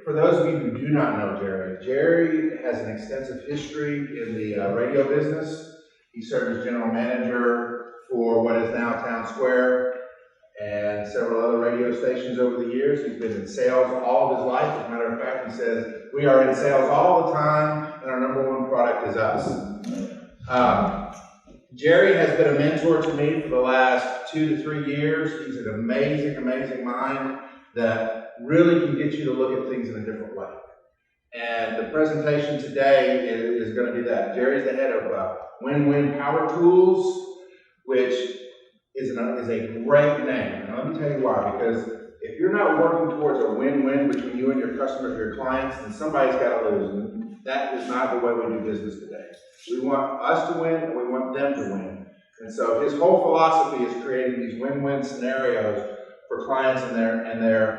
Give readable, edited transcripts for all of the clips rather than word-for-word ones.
for those of you who do not know Jerry, Jerry has an extensive history in the radio business. He served as general manager for what is now Town Square and several other radio stations over the years. He's been in sales all of his life. As a matter of fact, he says, we are in sales all the time, and our number one product is us. Jerry has been a mentor to me for the last 2 to 3 years. He's an amazing, amazing mind that really can get you to look at things in a different way. And the presentation today is going to be that. Jerry's the head of Win-Win Power Tools, which is a great name. And let me tell you why. Because if you're not working towards a win-win between you and your customers or your clients, then somebody's got to lose. And that is not the way we do business today. We want us to win, and we want them to win. And so his whole philosophy is creating these win-win scenarios for clients and their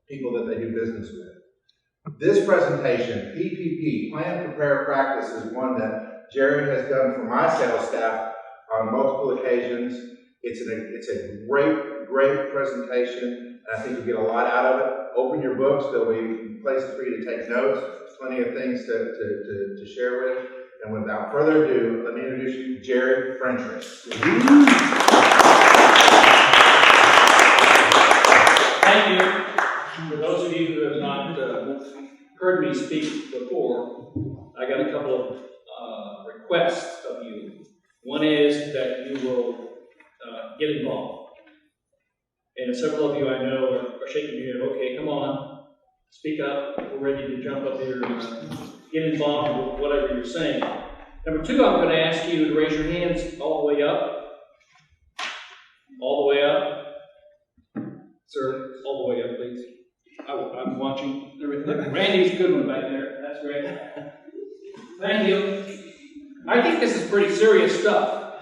people that they do business with. This presentation, PPP, Plan, Prepare, Practice, is one that Jerry has done for my sales staff on multiple occasions. It's a great presentation, and I think you get a lot out of it. Open your books. There'll be places for you to take notes, plenty of things to share with. And without further ado, let me introduce you to Jerry Frentress. Thank you. For those of you who have not heard me speak before, I got a couple of requests of you. One is that you will get involved. And several of you I know are shaking your head, okay, come on, speak up, we're ready to jump up here and get involved with whatever you're saying. Number 2, I'm going to ask you to raise your hands all the way up. All the way up. Sir, all the way up, please. I'm watching everything. Randy's a good one back there. That's great. Thank you. I think this is pretty serious stuff,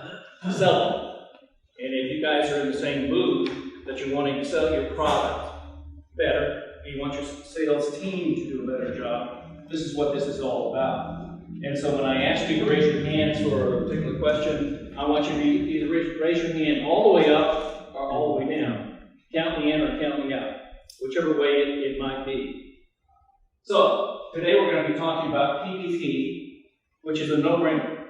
selling. And if you guys are in the same mood that you're wanting to sell your product better, you want your sales team to do a better job, this is what this is all about. And so when I ask you to raise your hands for a particular question, I want you to either raise your hand all the way up or all the way down. Count me in or count me out, whichever way it might be. So, today we're going to be talking about PPP, which is a no-brainer.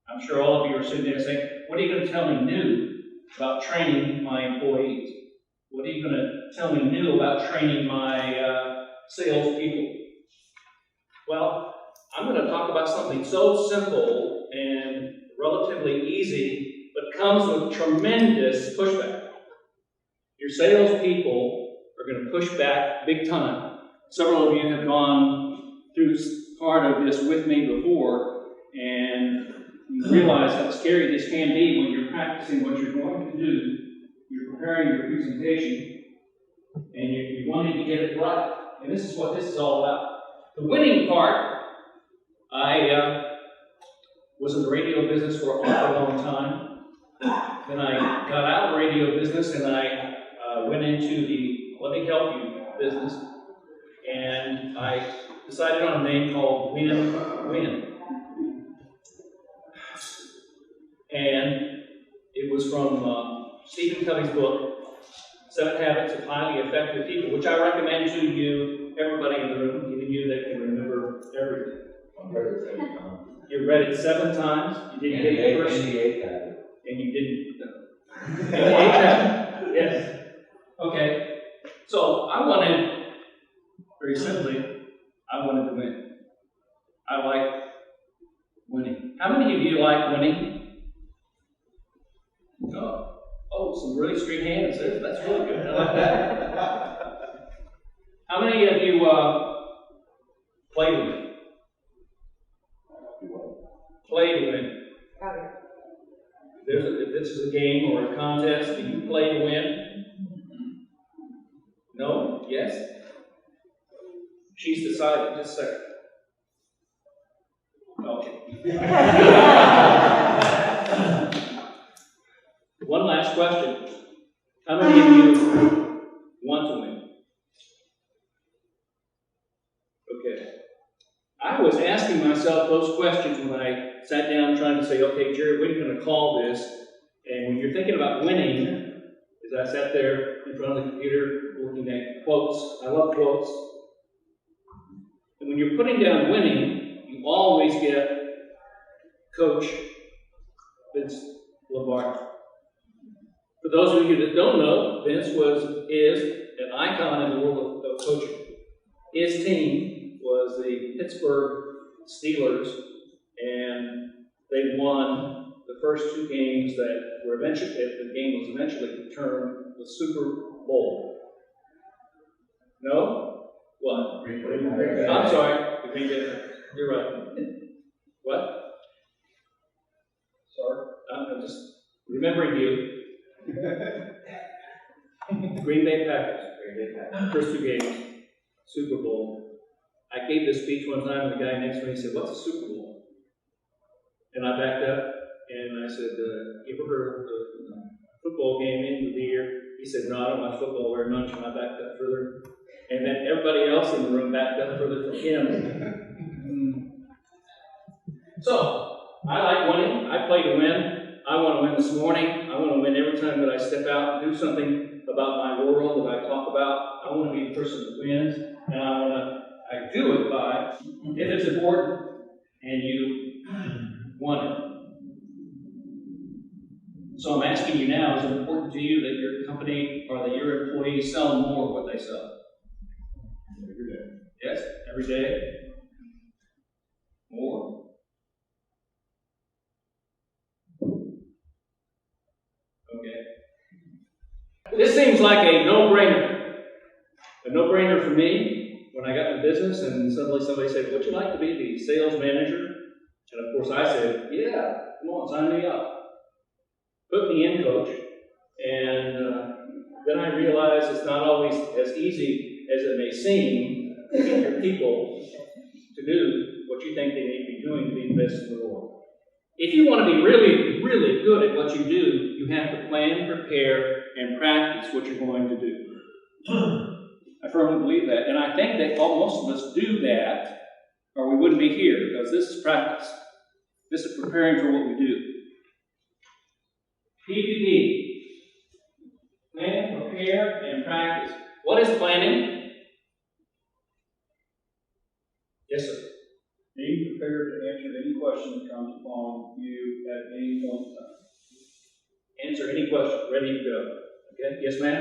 I'm sure all of you are sitting there saying, what are you going to tell me new about training my employees? What are you going to tell me new about training my salespeople? Well, I'm going to talk about something so simple and relatively easy, but comes with tremendous pushback. Your salespeople are going to push back big time. Several of you have gone through part of this with me before, and you realize how scary this can be when you're practicing what you're going to do. You're preparing your presentation, and you're wanting to get it right. And this is what this is all about. The winning part, I was in the radio business for a long time. Then I got out of the radio business, and I went into the let me help you business, and I decided on a name called Win-Win. And it was from Stephen Covey's book, 7 Habits of Highly Effective People, which I recommend to you, everybody in the room, even you that can remember everything. You read it 7 times. You didn't get it first. And the 8th habit. And you didn't. And the 8th habit. Yes. Okay. So I wanted, very simply, I wanted to win. I like winning. How many of you like winning? Oh, some really straight hands. That's really good. I like that. How many of you play to win? Play to win. If this is a game or a contest, do you play to win? No? Yes? She's decided. Just a second. Okay. One last question. How many of you want to win? Okay. I was asking myself those questions when I sat down trying to say, okay, Jerry, what are you going to call this? And when you're thinking about winning, as I sat there in front of the computer looking at quotes. I love quotes. And when you're putting down winning, you always get Coach Vince Lombardi. For those of you that don't know, Vince is an icon in the world of coaching. His team was the Pittsburgh Steelers, and they won the first two games that were eventually, the game was eventually termed the Super Bowl. No? What? I'm sorry. You're right. What? Sorry. I'm just remembering you. Green Bay Packers. First two games. Super Bowl. I gave this speech one time, and the guy next to me said, "What's a Super Bowl?" And I backed up, and I said, "You ever heard of the football game end of the year?" He said, "No, I don't watch football very much," and I backed up further. And then everybody else in the room backed up further from him. So, I like winning. I play to win. I want to win this morning. I want to win every time that I step out and do something about my world that I talk about. I want to be the person that wins, and I do it by, if it's important, and you want it. So I'm asking you now, is it important to you that your company or that your employees sell more of what they sell? Every day. Yes, every day. More. Okay. This seems like a no-brainer. A no-brainer for me when I got in the business and suddenly somebody said, "Would you like to be the sales manager?" And of course I said, "Yeah, come on, sign me up." Put me in, coach. And then I realized it's not always as easy as it may seem to get your people to do what you think they need to be doing to be the best in the world. If you want to be really, really good at what you do, you have to plan, prepare, and practice what you're going to do. I firmly believe that. And I think that most of us do that, or we wouldn't be here, because this is practice. This is preparing for what we do. PPP. Plan, prepare, and practice. What is planning? Yes, sir. Be prepared to answer any question that comes upon you at any point in time. Answer any question. Ready to go. Okay? Yes, ma'am?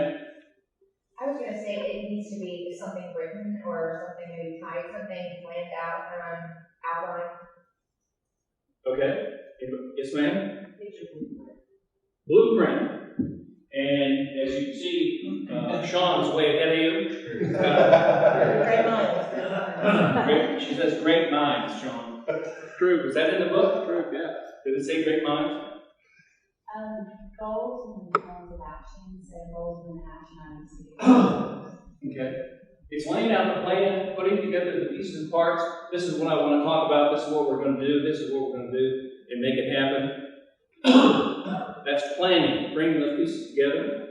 I was going to say it needs to be something written or something maybe tied, something planned out, outlined. Okay. Yes, ma'am? Blueprint. And as you can see, Sean is way ahead of you. Great minds. She says great minds, Sean. True. Was that in the book? True, yeah. Did it say great minds? Goals and plans of action, so goals and action items. Okay. It's laying out the plan, putting together the pieces and parts. This is what I want to talk about. This is what we're going to do. This is what we're going to do, and make it happen. That's planning, bringing those pieces together.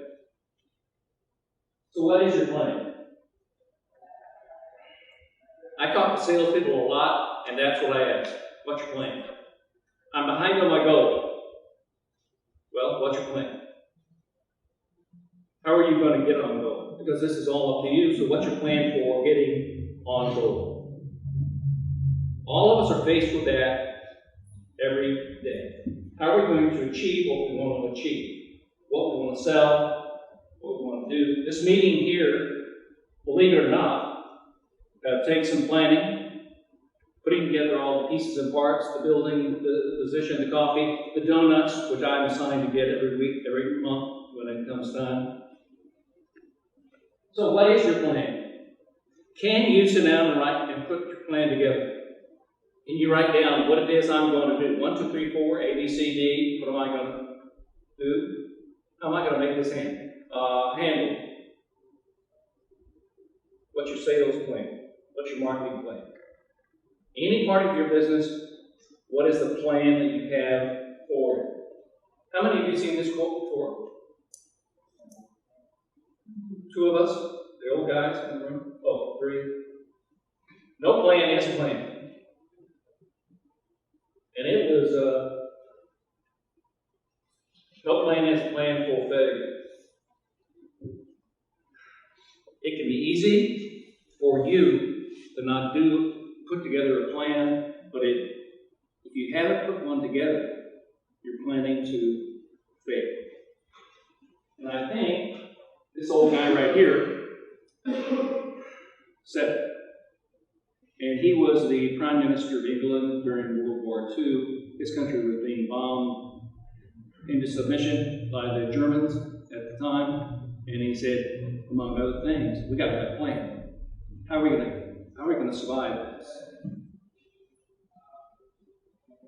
So what is your plan? I talk to salespeople a lot, and that's what I ask. What's your plan? I'm behind on my goal. Well, what's your plan? How are you going to get on goal? Because this is all up to you, so what's your plan for getting on goal? All of us are faced with that every day. How are we going to achieve what we want to achieve? What we want to sell, what we want to do. This meeting here, believe it or not, takes some planning, putting together all the pieces and parts, the building, the position, the coffee, the donuts, which I'm assigned to get every week, every month when it comes time. So what is your plan? Can you sit down and write and put your plan together? Can you write down what it is I'm going to do? 1, 2, 3, 4, A, B, C, D. What am I going to do? How am I going to make this handle? What's your sales plan? What's your marketing plan? Any part of your business, what is the plan that you have for it? How many of you seen this quote before? 2 of us, the old guys in the room. Oh, 3. No plan is a plan. And it was, no plan is a plan for failure. It can be easy for you to not put together a plan, but if you haven't put one together, you're planning to fail. And I think this old guy right here said it. And he was the Prime Minister of England during World War II. His country was being bombed into submission by the Germans at the time. And he said, among other things, we got to have a plan. How are we going to survive this?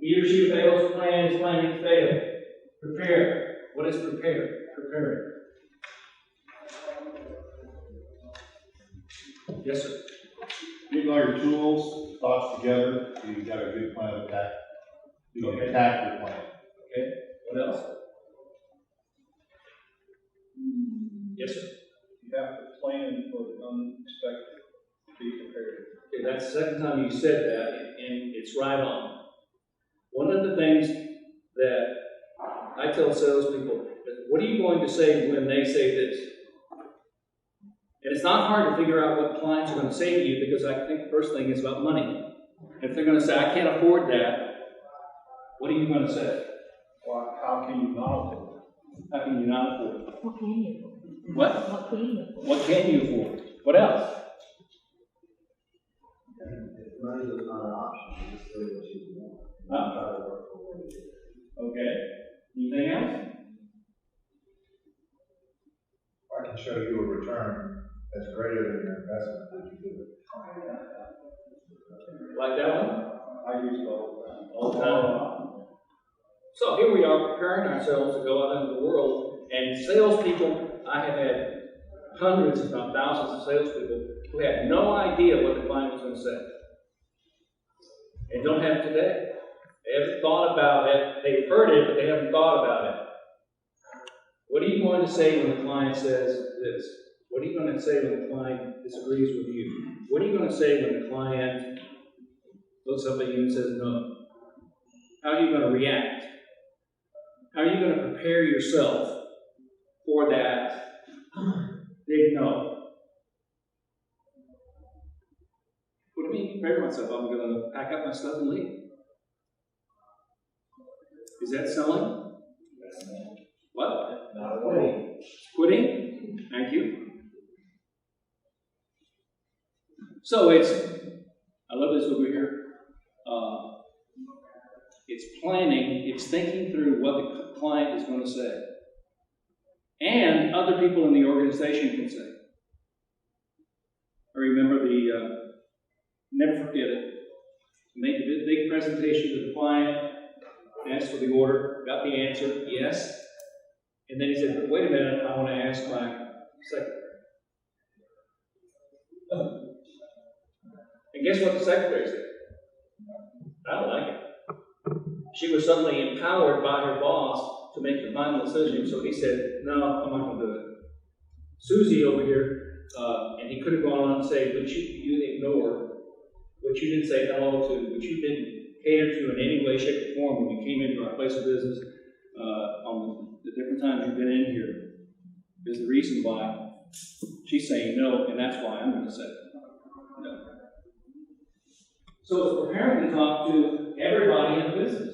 He or she fails to plan is planning to fail. Prepare. What is prepare? Preparing. Yes, sir. Getting all your tools, thoughts together, so you've got a good plan of attack. You can attack your plan. Okay. What else? Yes, sir. You have to plan for the unexpected, be prepared. Okay, that's the second time you said that, and it's right on. One of the things that I tell salespeople is, what are you going to say when they say this? And it's not hard to figure out what clients are going to say to you, because I think the first thing is about money. If they're going to say, I can't afford that, what are you going to say? Well, how can you not afford it? How can you not afford it? What can you afford? What? What can you afford? What can you afford? What else? If money is not an option, just say what you want. Huh? Try to work for what you do. Okay. Anything else? If I can show you a return that's greater than your investment, then you do it. Like that one? I use both. All the time. So here we are preparing ourselves to go out into the world, and salespeople, I have had hundreds, if not thousands of salespeople who had no idea what the client was going to say. And don't have it today. They haven't thought about it. They've heard it, but they haven't thought about it. What are you going to say when the client says this? What are you going to say when the client disagrees with you? What are you going to say when the client looks up at you and says no? How are you going to react? How are you going to prepare yourself for that big no? What do you mean prepare myself? I'm going to pack up my stuff and leave. Is that selling? What? Not quitting. Quitting? Thank you. So I love this over here. It's planning, it's thinking through what the client is going to say. And other people in the organization can say. I remember never forget it. Made the big presentation to the client, asked for the order, got the answer, yes. And then he said, wait a minute, I want to ask my secretary. And guess what the secretary said? I don't like it. She was suddenly empowered by her boss to make the final decision, so he said, no, I'm not going to do it. Susie over here, and he could have gone on and say, but you ignored, what you didn't say hello to, what you didn't cater to in any way, shape, or form when you came into our place of business, on the different times you've been in here, is the reason why she's saying no, and that's why I'm going to say no. So it's preparing to talk to everybody in the business.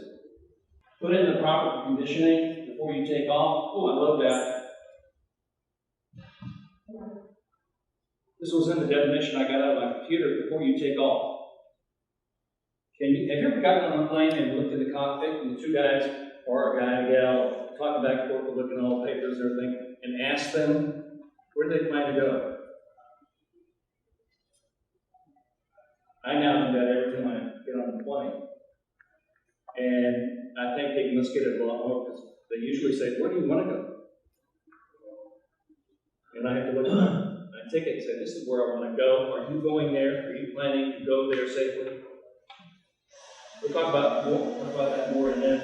Put in the proper conditioning before you take off. Oh, I love that. This was in the definition I got out of my computer. Before you take off. Have you ever gotten on a plane and looked in the cockpit and the two guys, or a guy and a gal, talking back and forth, looking at all the papers and everything, and asked them, where do they plan to go? I now do that every time I get on the plane. And I think they must get it a lot more, because they usually say, where do you want to go? And I have to look at my ticket and say, this is where I want to go. Are you going there? Are you planning to go there safely? We'll talk about that more in a minute.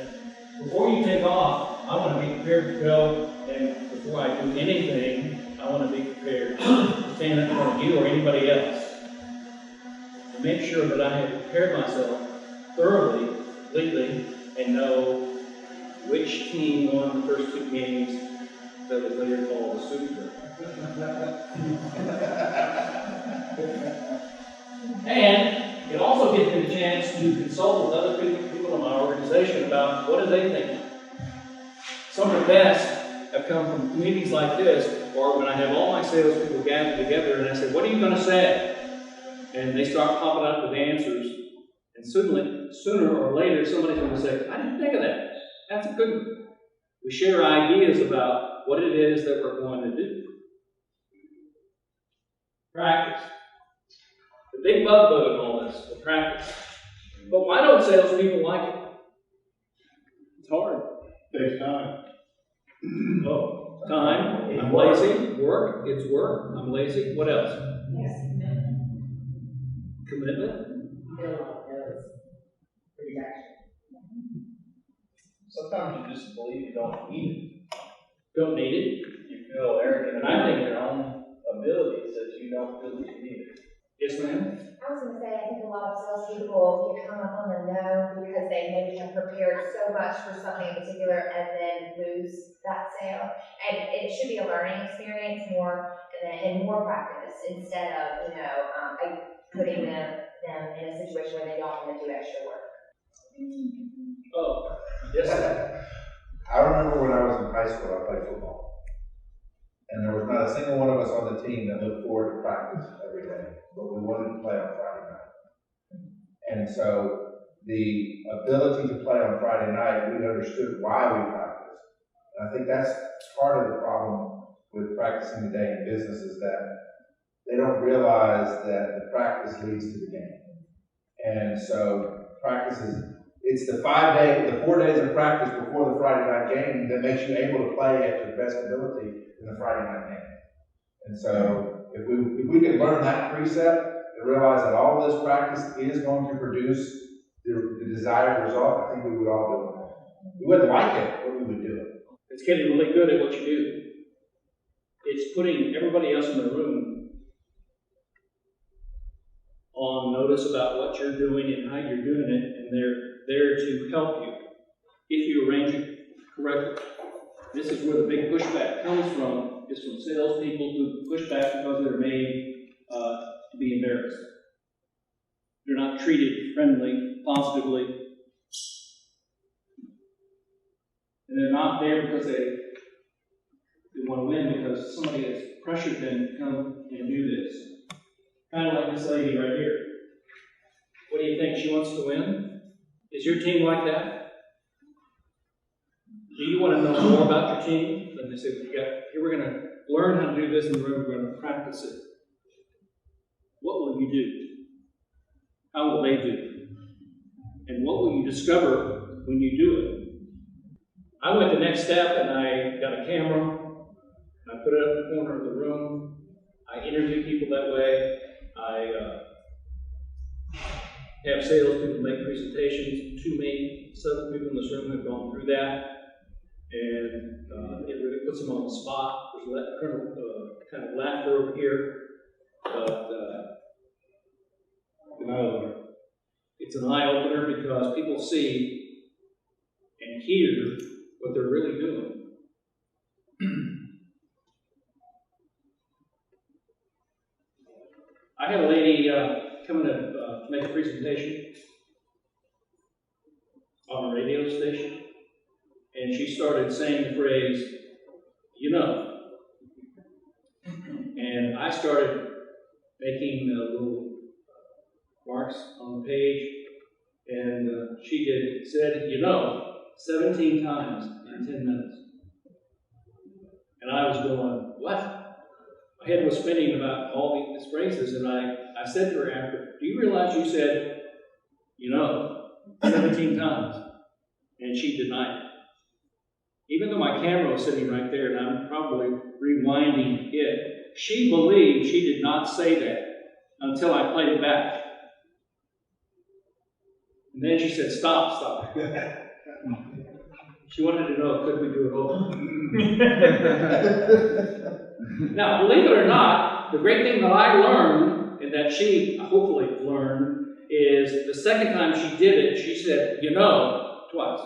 Before you take off, I want to be prepared to go, and before I do anything, I want to be prepared to stand in front of you or anybody else. To make sure that I have prepared myself thoroughly, completely, and know which team won the first two games that was later called the Super Bowl. And it also gives me the chance to consult with other people in my organization about what do they think. Some of the best have come from meetings like this, or when I have all my salespeople gathered together and I say, what are you going to say? And they start popping up with answers. And sooner or later, somebody's going to say, I didn't think of that. That's a good one. We share ideas about what it is that we're going to do. Practice. The big bugaboo in all this, the practice. But why don't salespeople like it? It's hard. Takes time. Oh, time. I'm lazy. Work. It's work. I'm lazy. What else? Yes. Commitment. Sometimes you just believe you don't need Don't need it. it. You feel arrogant And I about think- your own abilities that you don't feel that you need it. Yes, ma'am. I was gonna say, I think a lot of salespeople get hung up on the no because they maybe have prepared so much for something in particular and then lose that sale. And it should be a learning experience more and more practice instead of, putting them in a situation where they don't want to do extra work. Oh, yes, sir. I remember when I was in high school, I played football. And there was not a single one of us on the team that looked forward to practice every day, but we wanted to play on Friday night. And so the ability to play on Friday night, we understood why we practiced. And I think that's part of the problem with practicing today in business is that they don't realize that the practice leads to the game. And so practice it's the 4 days of practice before the Friday night game that makes you able to play at your best ability in the Friday night game. And so if we could learn that precept and realize that all this practice is going to produce the desired result, I think we would all do it. We wouldn't like it, but we would do it. It's getting really good at what you do. It's putting everybody else in the room on notice about what you're doing and how you're doing it, and they're there to help you if you arrange it correctly. This is where the big pushback comes from, is from salespeople who push back because they're made to be embarrassed. They're not treated friendly, positively, and they're not there because they want to win, because somebody has pressured them to come and do this. Kind of like this lady right here. What do you think? She wants to win? Is your team like that? Do you want to know more about your team? Then they say, here we're going to learn how to do this in the room, we're going to practice it. What will you do? How will they do? And what will you discover when you do it? I went the next step and I got a camera, and I put it up in the corner of the room. I interview people that way. I have salespeople make presentations to me. Several people in this room have gone through that, and it really puts them on the spot. There's kind of laughter over here, but it's an eye opener because people see and hear what they're really doing. I had a lady coming to make a presentation on a radio station, and she started saying the phrase, you know. And I started making little marks on the page, and she said, you know, 17 times in 10 minutes. And I was going, what? My head was spinning about all these phrases, and I said to her after, do you realize you said, you know, 17 times? And she denied it. Even though my camera was sitting right there, and I'm probably rewinding it, she believed she did not say that until I played it back. And then she said, stop. She wanted to know, could we do it over? Now, believe it or not, the great thing that I learned, and that she hopefully learned, is the second time she did it, she said, you know, twice.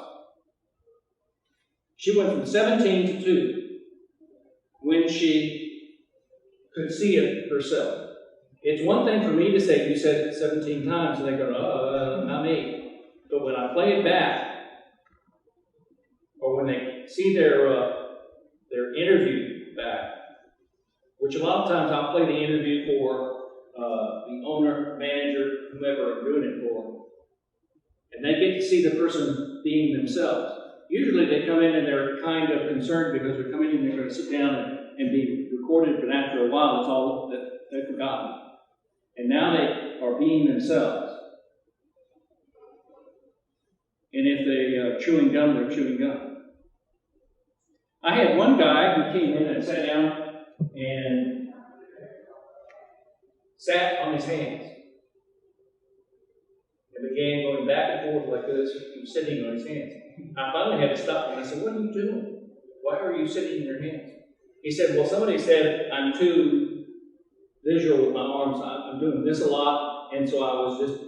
She went from 17 to 2 when she could see it herself. It's one thing for me to say, you said it 17 times, and they go, not me. But when I play it back, or when they see their interview back, which a lot of times I'll play the interview for the owner, manager, whomever I'm doing it for, and they get to see the person being themselves. Usually they come in and they're kind of concerned because they're coming in and they're going to sit down and be recorded, but after a while it's all that they've forgotten. And now they are being themselves. And if they are chewing gum, they're chewing gum. I had one guy who came in and sat down and sat on his hands. And began going back and forth like this. He was sitting on his hands. I finally had to stop him. I said, "What are you doing? Why are you sitting in your hands?" He said, "Well, somebody said I'm too visual with my arms. I'm doing this a lot, and so I was just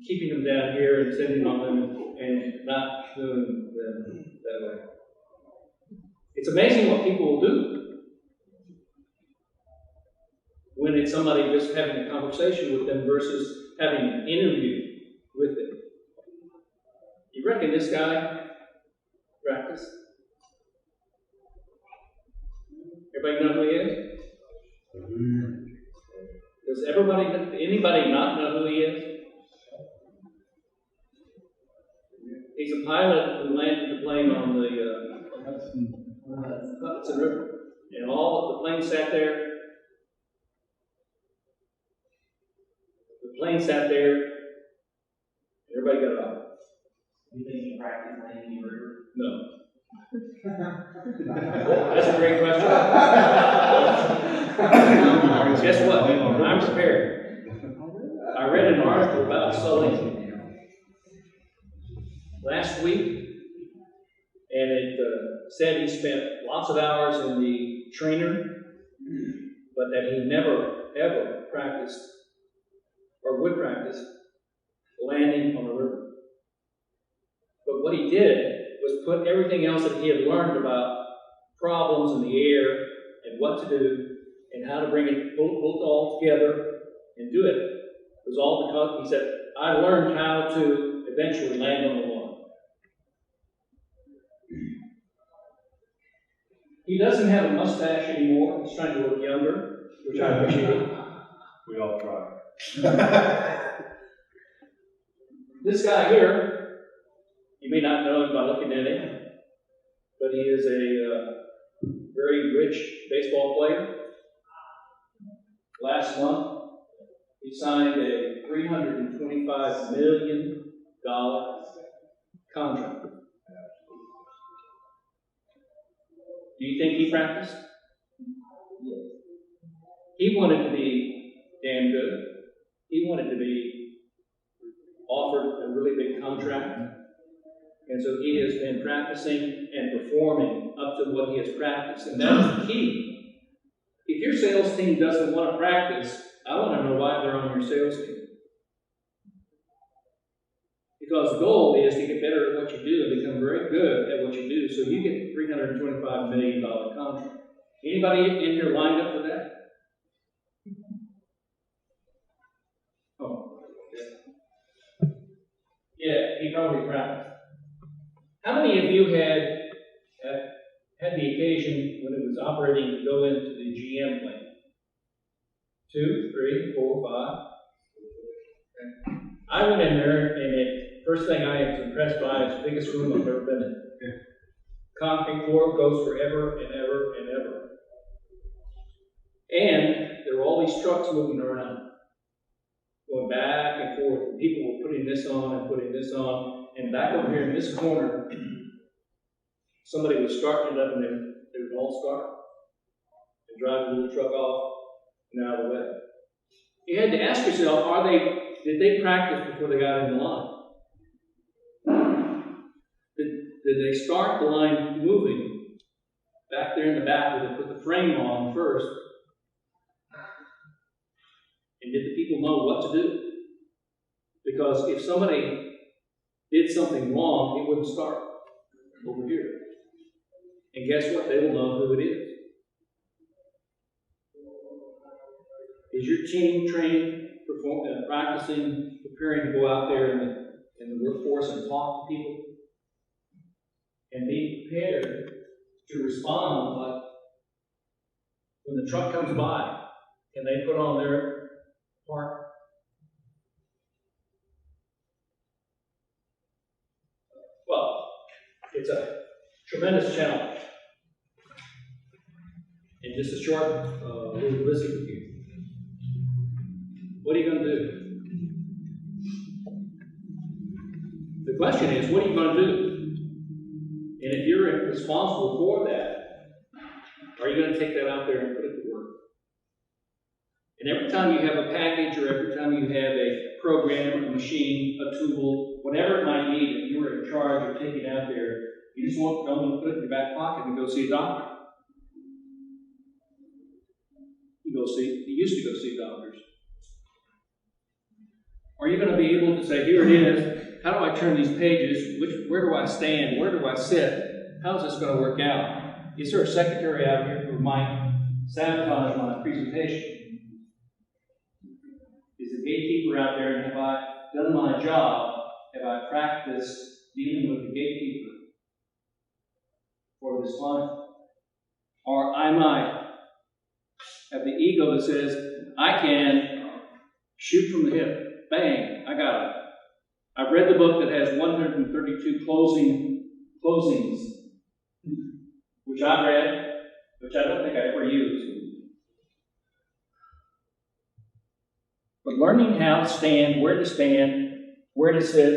keeping them down here and sitting on them and not doing them that way." It's amazing what people will do when it's somebody just having a conversation with them versus having an interview with them. You reckon this guy practice? Everybody know who he is? Does anybody not know who he is? He's a pilot who landed the plane on the Hudson River. And all the plane sat there. The plane sat there. Everybody got off. You think you practice landing in the river? No. That's a great question. Guess what? I'm prepared. I read an article about Sully last week, and it said he spent lots of hours in the trainer, but that he never, ever practiced or would practice landing on a river. But what he did was put everything else that he had learned about problems in the air and what to do and how to bring it all together and do it. It was all because he said, I learned how to eventually land on the water. He doesn't have a mustache anymore. He's trying to look younger, which I appreciate. We all try. This guy here, you may not know him by looking at him, but he is a very rich baseball player. Last month, he signed a $325 million contract. Do you think he practiced? Yes. He wanted to be damn good. He wanted to be offered a really big contract. And so he has been practicing and performing up to what he has practiced. And that is the key. If your sales team doesn't want to practice, I want to know why they're on your sales team. Because the goal is to get better at what you do and become very good at what you do, so you get a $325 million contract. Anybody in here lined up for that? Oh, okay. Yeah, he probably practiced. How many of you had the occasion when it was operating to go into the GM plant? 2, 3, 4, 5. Okay. I went in there, and first thing I was impressed by is the biggest room I've ever been in. Yeah. Concrete floor goes forever and ever and ever. And there were all these trucks moving around, going back and forth. And people were putting this on and putting this on. And back over here in this corner, somebody was starting it up, and they would all start and drive the little truck off and out of the way. You had to ask yourself, did they practice before they got in the line? Did they start the line moving back there in the back where they put the frame on first? And did the people know what to do? Because if somebody did something wrong, it wouldn't start over here. And guess what? They will know who it is. Is your team trained, practicing, preparing to go out there in the workforce and talk to people? And be prepared to respond like when the truck comes by, can they put on their part? Well, it's a tremendous challenge. And just a short little visit with you. What are you going to do? The question is, what are you going to do? And if you're responsible for that, are you going to take that out there and put it to work? And every time you have a package or every time you have a program, a machine, a tool, whatever it might be that you are in charge of taking out there, you just don't want to put it in your back pocket and go see a doctor. You used to go see doctors. Are you going to be able to say, here it is, how do I turn these pages, where do I stand, where do I sit, how is this going to work out? Is there a secretary out here who might sabotage my presentation? Is a gatekeeper out there, and have I done my job? Have I practiced dealing with the gatekeeper for this client? Or I might have the ego that says, I can shoot from the hip. Bang, I got it. I've read the book that has 132 closings, which I read, which I don't think I ever used. But learning how to stand, where to sit,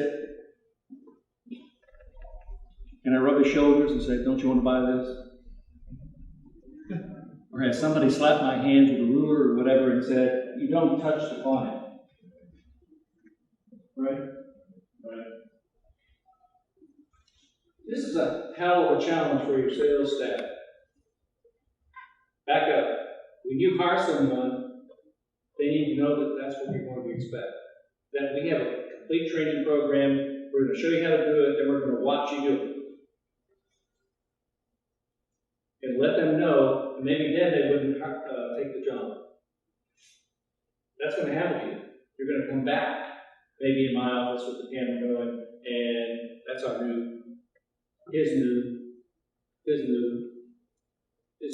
and I rub his shoulders and say, don't you want to buy this? Or has somebody slapped my hands with a ruler or whatever and said, you don't touch the client. Right? Right. This is a hell of a challenge for your sales staff. Back up. When you hire someone, they need to know that that's what we're going to expect. That we have a complete training program, we're going to show you how to do it, then we're going to watch you do it. And let them know, and maybe then they wouldn't take the job. That's going to happen to you. You're going to come back, maybe in my office with the camera going, and that's our his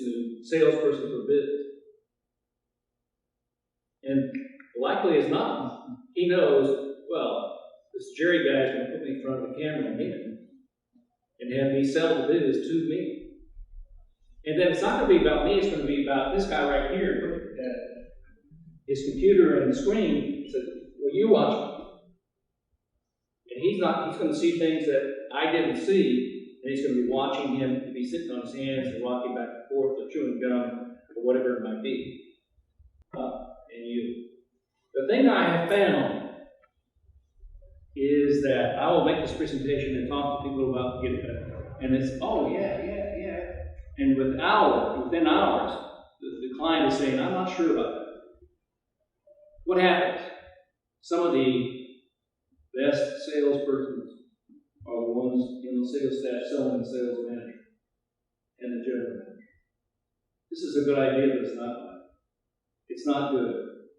new salesperson for business. And likely as not, he knows, well, this Jerry guy is going to put me in front of the camera and have me sell the business to me. And then it's not going to be about me, it's going to be about this guy right here. Look at his computer and the screen. He said, well, you watch me. And he's going to see things that I didn't see, and he's going to be watching him to be sitting on his hands and rocking back and forth or chewing gum or whatever it might be. And you. The thing I have found is that I will make this presentation and talk to people about getting better. And it's, oh, yeah. And within hours, the client is saying, I'm not sure about that. What happens? Some of the best salespersons are the ones in the sales staff selling the sales manager and the general manager. This is a good idea, but it's not good.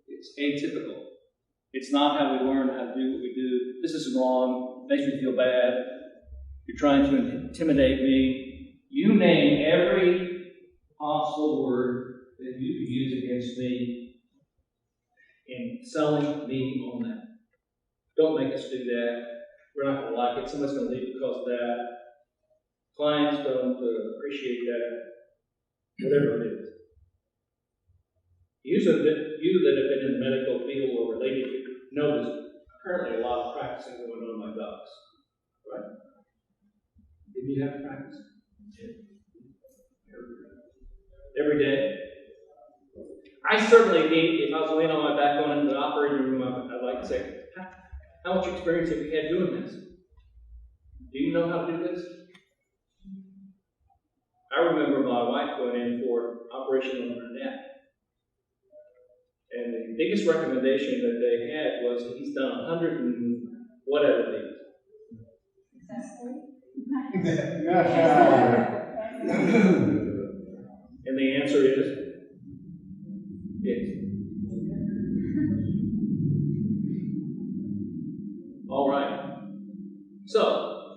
It's atypical. It's not how we learn how to do what we do. This is wrong. It makes me feel bad. You're trying to intimidate me. You name every possible word that you could use against me in selling me on that. Don't make us do that. We're not going to like it. Somebody's going to leave because of that. Clients don't appreciate that. Whatever it is. You that have been in the medical field or related know there's currently a lot of practicing going on in my docs. Right? Did you have to practice? Every day. I certainly need, if I was laying on my back going into the operating room, I'd like to say, how much experience have you had doing this? Do you know how to do this? I remember my wife going in for operation on her neck. And the biggest recommendation that they had was he's done 100 and whatever things. Successfully? And the answer is, yes.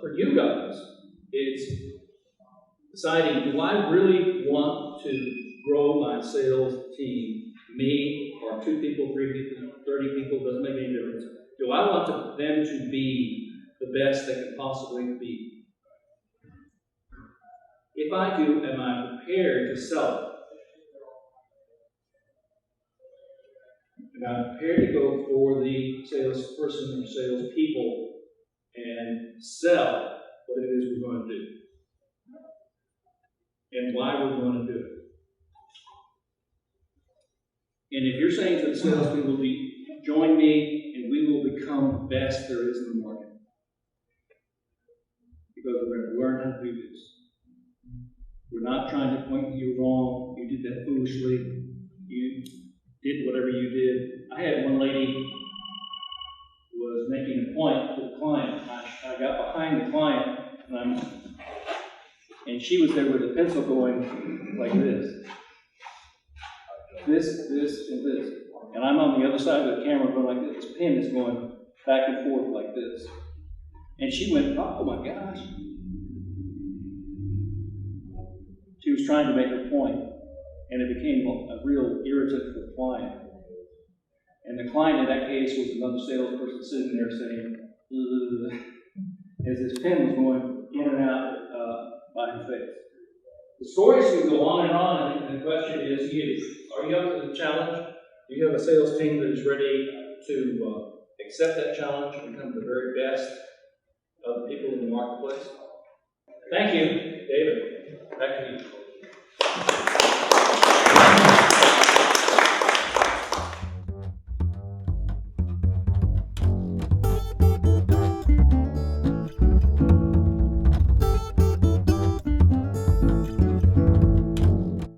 for you guys, it's deciding, do I really want to grow my sales team, me, or 2 people, 3 people, 30 people, doesn't make any difference. Do I want them to be the best they can possibly be? If I do, am I prepared to sell it? Am I prepared to go for the salesperson or salespeople and sell what it is we're going to do? And why we're going to do it? And if you're saying to the salespeople, join me and we will become the best there is in the market. Because we're going to learn how to do this. We're not trying to point you wrong. You did that foolishly. You did whatever you did. I had one lady who was making a point to the client. I got behind the client and she was there with a pencil going like this. This, and this. And I'm on the other side of the camera going like this. This pen is going back and forth like this. And she went, oh my gosh. She was trying to make her point, and it became a real irritant for the client. And the client in that case was another salesperson sitting there saying, ugh, as this pen was going in and out by her face. The stories can go on, and the question is you. Are you up to the challenge? Do you have a sales team that is ready to accept that challenge and become the very best of the people in the marketplace? Thank you, David. Back to you.